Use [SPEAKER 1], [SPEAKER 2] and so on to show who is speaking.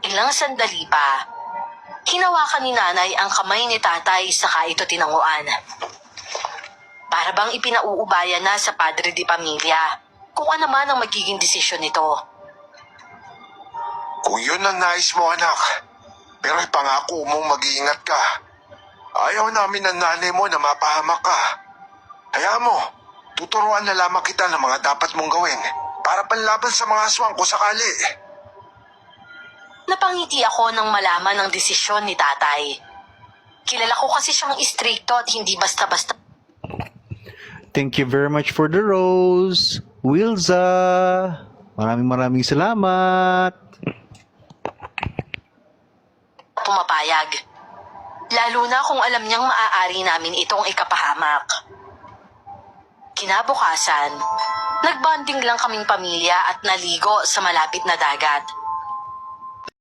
[SPEAKER 1] Ilang sandali pa, hinawakan ni nanay ang kamay ni tatay saka ito tinanguan. Para bang ipinauubayan na sa padre di pamilya kung ano man ang magiging desisyon nito.
[SPEAKER 2] Kung yun ang nais mo, anak, pero ipangako mong mag-iingat ka. Ayaw namin ng nanay mo na mapahamak ka. Hayaan mo, tuturuan na lamang kita ng mga dapat mong gawin para panlaban sa mga aswang kung sakali.
[SPEAKER 1] Napangiti ako nang malaman ang desisyon ni tatay. Kilala ko kasi siyang istrikto at hindi basta-basta
[SPEAKER 3] Thank you very much for the rose, Wilza. Maraming salamat.
[SPEAKER 1] pumapayag. Lalo na kung alam niyang maaari namin itong ikapahamak. Kinabukasan, nagbonding lang kaming pamilya at naligo sa malapit na dagat.